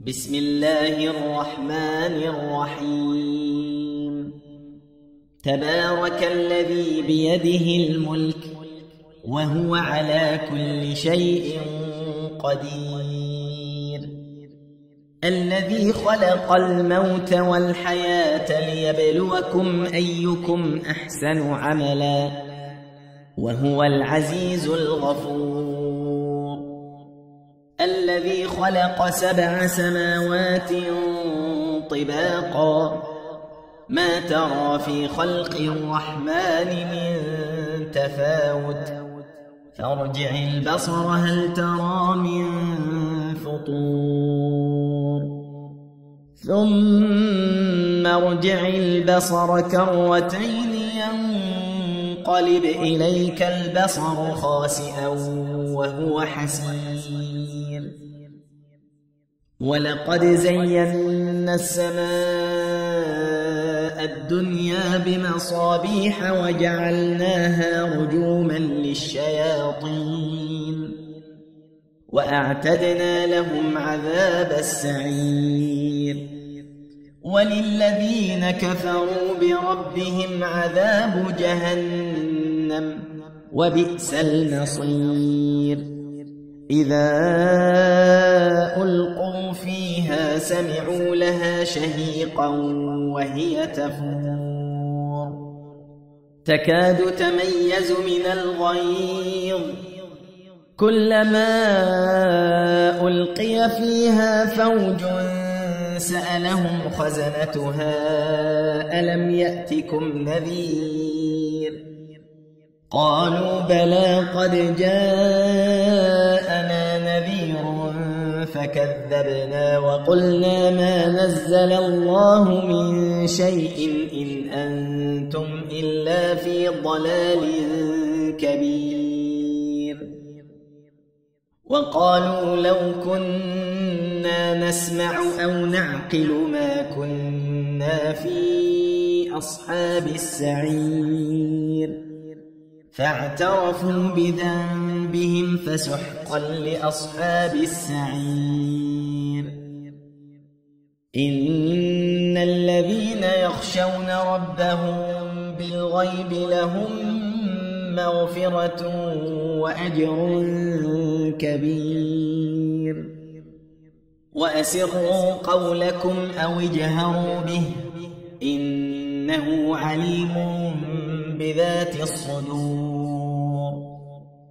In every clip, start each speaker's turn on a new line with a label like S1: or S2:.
S1: بسم الله الرحمن الرحيم. تبارك الذي بيده الملك وهو على كل شيء قدير، الذي خلق الموت والحياة ليبلوكم أيكم أحسن عملا وهو العزيز الغفور، الذي خلق 7 سماوات طباقا ما ترى في خلق الرحمن من تفاوت فارجع البصر هل ترى من فطور ثم ارجع البصر كرتين ينقلب إليك البصر خاسئا وهو حسير، ولقد زينا السماء الدنيا بمصابيح وجعلناها رجوما للشياطين وأعتدنا لهم عذاب السعير، وللذين كفروا بربهم عذاب جهنم وبئس المصير. إذا ألقوا فيها سمعوا لها شهيقا وهي تفور تكاد تميز من الغيظ، كلما ألقي فيها فوج سألهم خزنتها ألم يأتكم نذير، قالوا بلى قد جاءنا نذير فكذبنا وقلنا ما نزل الله من شيء إن أنتم إلا في ضلال كبير، وقالوا لو كنا نسمع أو نعقل ما كنا في أصحاب السعير، فاعترفوا بذنبهم فسحقا لأصحاب السعير. إن الذين يخشون ربهم بالغيب لهم مغفرة وأجر كبير، وأسروا قولكم أو اجهروا به إنه عليم بذات الصدور،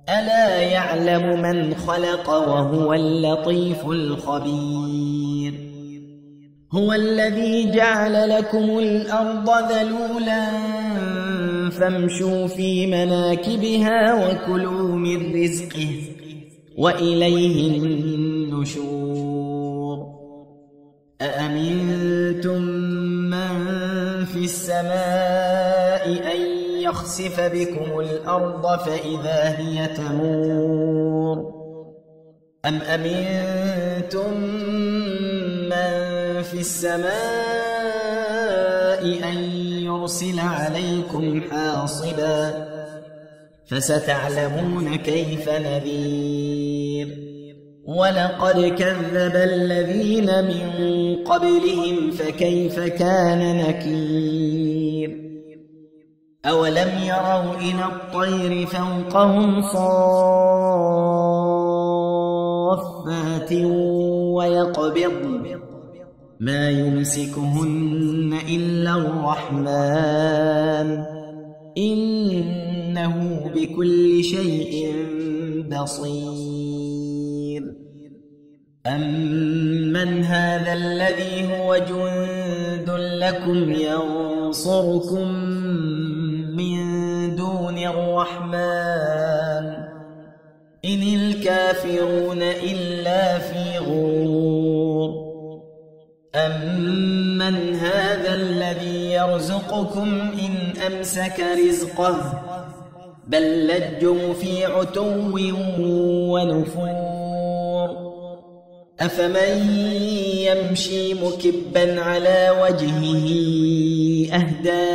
S1: ألا يعلم من خلق وهو اللطيف الخبير. هو الذي جعل لكم الأرض ذلولا فامشوا في مناكبها وكلوا من رزقه وإليه النشور. أأمنتم من في السماء أن يخسف بكم الأرض فإذا هي تمور، أم أمنتم من في السماء أن يرسل عليكم حاصبا فستعلمون كيف نذير. ولقد كذب الذين من قبلهم فكيف كان نكير. أولم يروا إلى الطير فوقهم صافات ويقبضن ما يمسكهن إلا الرحمن إنه بكل شيء بصير. أمن هذا الذي هو جند لكم ينصركم من دون الرحمن إن الكافرون إلا في غرور. أمن هذا الذي يرزقكم إن أمسك رزقه بل لجوا في عتو ونفور. أفمن يمشي مكبا على وجهه أهدى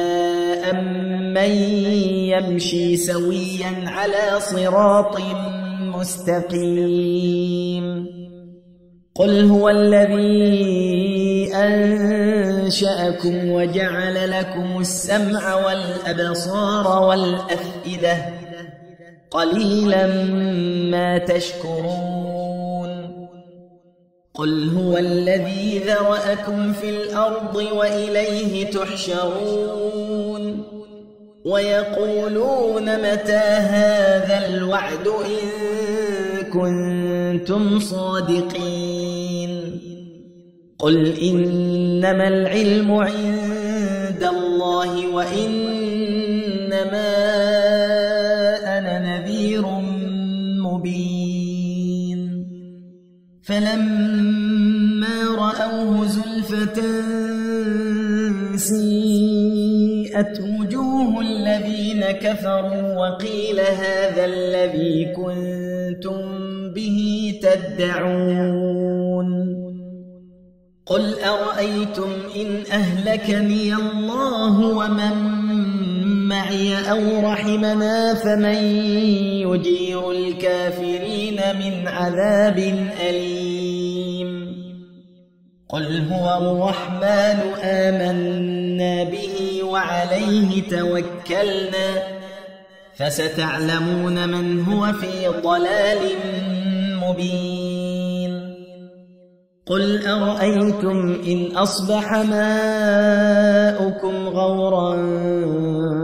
S1: أمن يمشي سويا على صراط مستقيم. قل هو الذي أنشأكم وجعل لكم السمع والأبصار والأفئدة قليلا ما تشكرون قل هو الذي ذرأكم في الأرض وإليه تحشرون ويقولون متى هذا الوعد إن كنتم صادقين قل إنما العلم عند الله وإنما أنا نذير مبين فلما رأوه زلفة سيئت وجوه الذين كفروا وقيل هذا الذي كنتم به تدعون قل أرأيتم إن أهلكني الله ومن معي أو رحمنا فمن يجير الكافرين من عذاب أليم قل هو الرحمن آمنا به وعليه توكلنا فستعلمون من هو في ضلال مبين قل أرأيتم إن أصبح ماؤكم غورا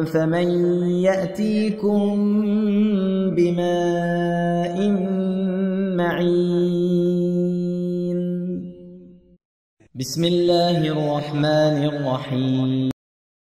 S1: فمن يأتيكم بماء معين بسم الله الرحمن الرحيم